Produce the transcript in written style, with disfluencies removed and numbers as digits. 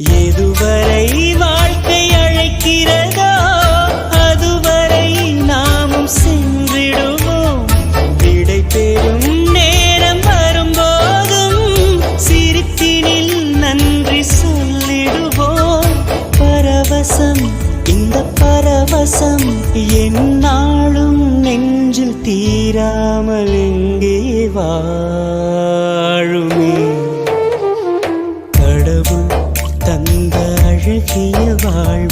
எதுவரை வாழ்க்கை அழைக்கிறதோ அதுவரை நாமும் சென்றிடுவோம். விடை பெறும் நேரம் வரும்போதும் சிரிப்பினில் நன்றி சொல்லிடுவோம். பரவசம், இந்த பரவசம் எந்நாளும் நெஞ்சில் தீராமல் எங்கே வாழுமே. கடவுள் தந்த அழகிய வாழ்வு